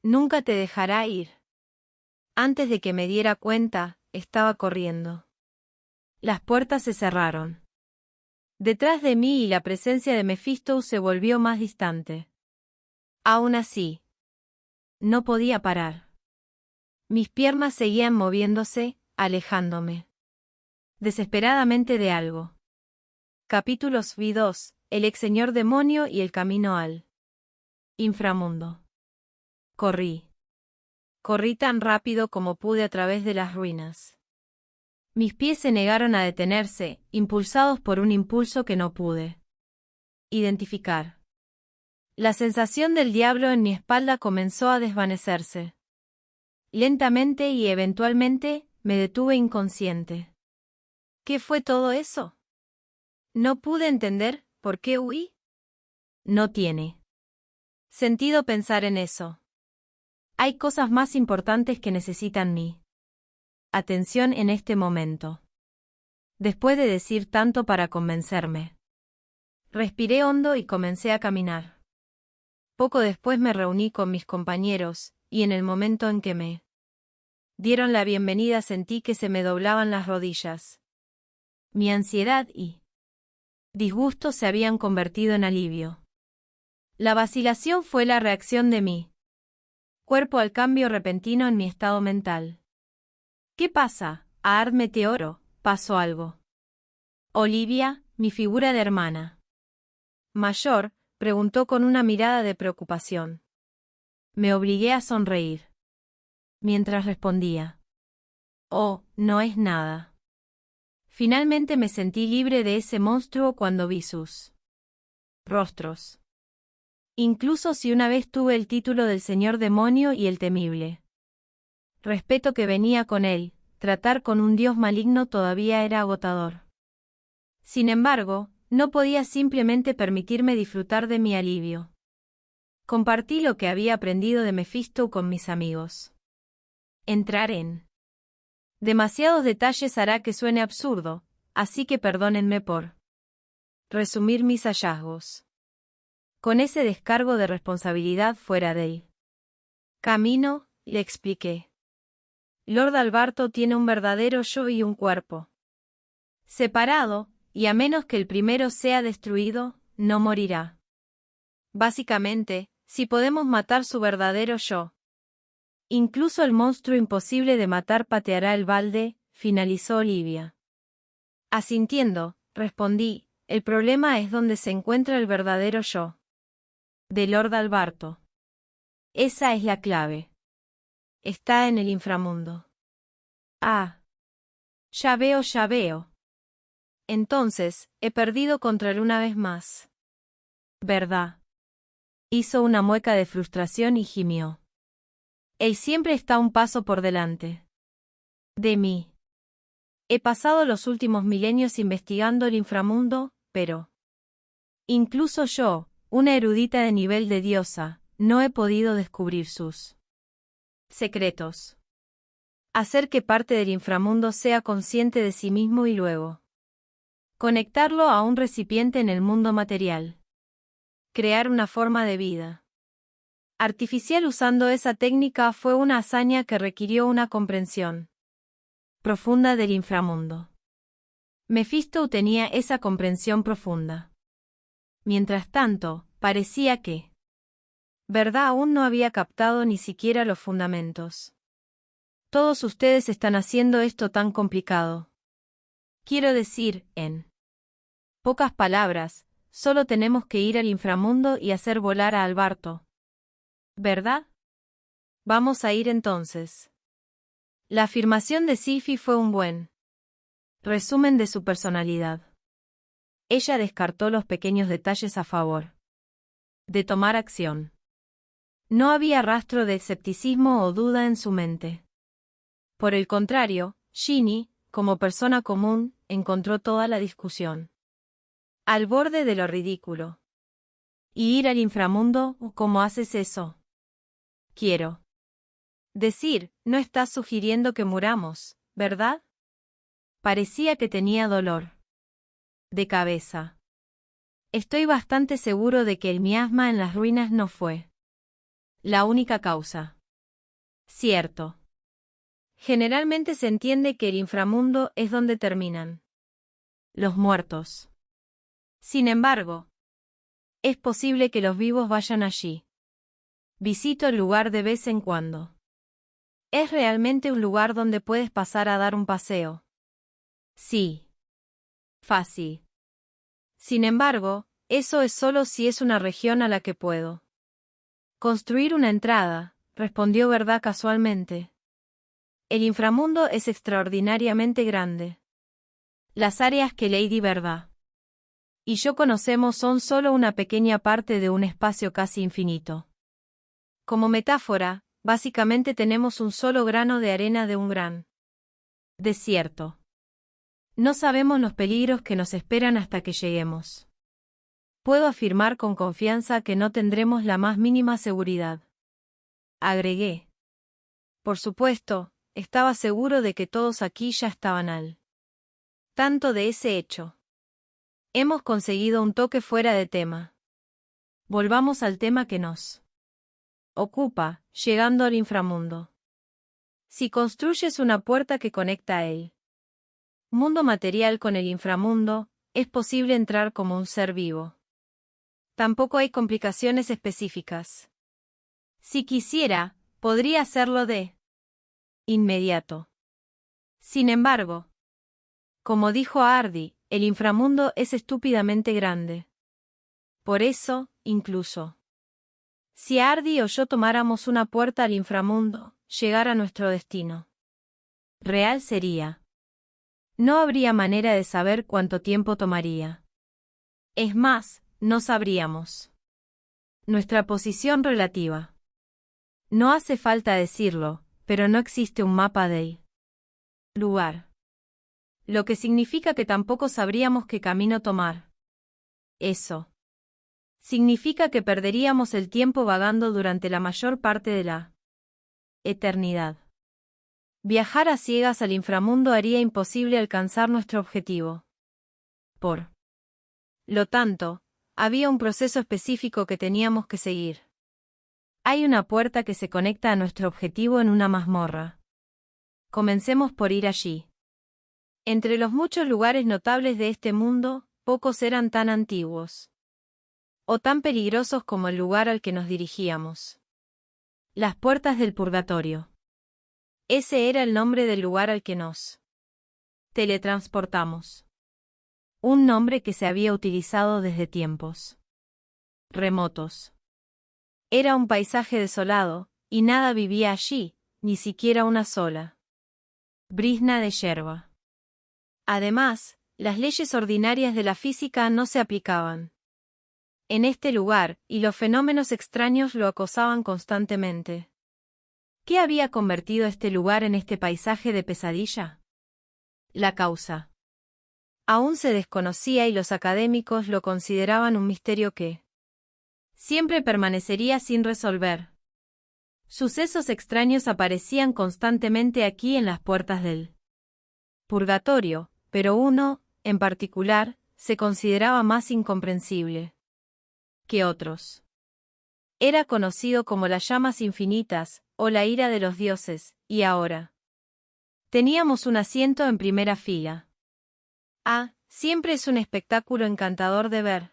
Nunca te dejará ir. Antes de que me diera cuenta, estaba corriendo. Las puertas se cerraron detrás de mí y la presencia de Mephisto se volvió más distante. Aún así, no podía parar. Mis piernas seguían moviéndose, alejándome desesperadamente de algo. Capítulos V2, el ex señor demonio y el camino al inframundo. Corrí. Corrí tan rápido como pude a través de las ruinas. Mis pies se negaron a detenerse, impulsados por un impulso que no pude identificar. La sensación del diablo en mi espalda comenzó a desvanecerse. Lentamente y eventualmente, me detuve inconsciente. ¿Qué fue todo eso? No pude entender por qué huí. No tiene sentido pensar en eso. Hay cosas más importantes que necesitan mi atención en este momento. Después de decir tanto para convencerme, respiré hondo y comencé a caminar. Poco después me reuní con mis compañeros, y en el momento en que me dieron la bienvenida sentí que se me doblaban las rodillas. Mi ansiedad y disgusto se habían convertido en alivio. La vacilación fue la reacción de mi cuerpo al cambio repentino en mi estado mental. ¿Qué pasa, Aard Meteoro? ¿Pasó algo? Olivia, mi figura de hermana mayor, preguntó con una mirada de preocupación. Me obligué a sonreír mientras respondía. Oh, no es nada. Finalmente me sentí libre de ese monstruo cuando vi sus rostros. Incluso si una vez tuve el título del señor demonio y el temible respeto que venía con él, tratar con un dios maligno todavía era agotador. Sin embargo, no podía simplemente permitirme disfrutar de mi alivio. Compartí lo que había aprendido de Mephisto con mis amigos. Entrar en demasiados detalles hará que suene absurdo, así que perdónenme por resumir mis hallazgos. Con ese descargo de responsabilidad fuera del camino, le expliqué. Lord Albarto tiene un verdadero yo y un cuerpo separado, y a menos que el primero sea destruido, no morirá. Básicamente, si podemos matar su verdadero yo. Incluso el monstruo imposible de matar pateará el balde, finalizó Olivia. Asintiendo, respondí, el problema es donde se encuentra el verdadero yo. De Lord Albarto. Esa es la clave. Está en el inframundo. Ah. Ya veo, ya veo. Entonces, he perdido contra él una vez más. ¿Verdad? Hizo una mueca de frustración y gimió. Él siempre está un paso por delante de mí. He pasado los últimos milenios investigando el inframundo, pero incluso yo, una erudita de nivel de diosa, no he podido descubrir sus secretos. Hacer que parte del inframundo sea consciente de sí mismo y luego conectarlo a un recipiente en el mundo material. Crear una forma de vida artificial usando esa técnica fue una hazaña que requirió una comprensión profunda del inframundo. Mephisto tenía esa comprensión profunda. Mientras tanto, parecía que verdad aún no había captado ni siquiera los fundamentos. Todos ustedes están haciendo esto tan complicado. Quiero decir, en pocas palabras, solo tenemos que ir al inframundo y hacer volar a Albarto. ¿Verdad? Vamos a ir entonces. La afirmación de Sylphie fue un buen resumen de su personalidad. Ella descartó los pequeños detalles a favor de tomar acción. No había rastro de escepticismo o duda en su mente. Por el contrario, Ginny, como persona común, encontró toda la discusión al borde de lo ridículo. ¿Y ir al inframundo? ¿Cómo haces eso? Quiero decir, no estás sugiriendo que muramos, ¿verdad? Parecía que tenía dolor de cabeza. Estoy bastante seguro de que el miasma en las ruinas no fue la única causa. Cierto. Generalmente se entiende que el inframundo es donde terminan los muertos. Sin embargo, es posible que los vivos vayan allí. Visito el lugar de vez en cuando. Es realmente un lugar donde puedes pasar a dar un paseo. Sí. Fácil. Sin embargo, eso es solo si es una región a la que puedo construir una entrada, respondió Verdad casualmente. El inframundo es extraordinariamente grande. Las áreas que Lady Verdad y yo conocemos son solo una pequeña parte de un espacio casi infinito. Como metáfora, básicamente tenemos un solo grano de arena de un gran desierto. No sabemos los peligros que nos esperan hasta que lleguemos. Puedo afirmar con confianza que no tendremos la más mínima seguridad. Agregué. Por supuesto, estaba seguro de que todos aquí ya estaban al tanto de ese hecho. Hemos conseguido un toque fuera de tema. Volvamos al tema que nos ocupa, llegando al inframundo. Si construyes una puerta que conecta el mundo material con el inframundo, es posible entrar como un ser vivo. Tampoco hay complicaciones específicas. Si quisiera, podría hacerlo de inmediato. Sin embargo, como dijo Hardy, el inframundo es estúpidamente grande. Por eso, incluso si Hardy o yo tomáramos una puerta al inframundo, llegar a nuestro destino real sería. No habría manera de saber cuánto tiempo tomaría. Es más, no sabríamos nuestra posición relativa. No hace falta decirlo, pero no existe un mapa del lugar. Lo que significa que tampoco sabríamos qué camino tomar. Eso significa que perderíamos el tiempo vagando durante la mayor parte de la eternidad. Viajar a ciegas al inframundo haría imposible alcanzar nuestro objetivo. Por lo tanto, había un proceso específico que teníamos que seguir. Hay una puerta que se conecta a nuestro objetivo en una mazmorra. Comencemos por ir allí. Entre los muchos lugares notables de este mundo, pocos eran tan antiguos o tan peligrosos como el lugar al que nos dirigíamos. Las puertas del purgatorio. Ese era el nombre del lugar al que nos teletransportamos. Un nombre que se había utilizado desde tiempos remotos. Era un paisaje desolado, y nada vivía allí, ni siquiera una sola brizna de yerba. Además, las leyes ordinarias de la física no se aplicaban en este lugar, y los fenómenos extraños lo acosaban constantemente. ¿Qué había convertido este lugar en este paisaje de pesadilla? La causa aún se desconocía y los académicos lo consideraban un misterio que siempre permanecería sin resolver. Sucesos extraños aparecían constantemente aquí en las puertas del purgatorio, pero uno, en particular, se consideraba más incomprensible que otros. Era conocido como las llamas infinitas, o la ira de los dioses, y ahora teníamos un asiento en primera fila. Siempre es un espectáculo encantador de ver.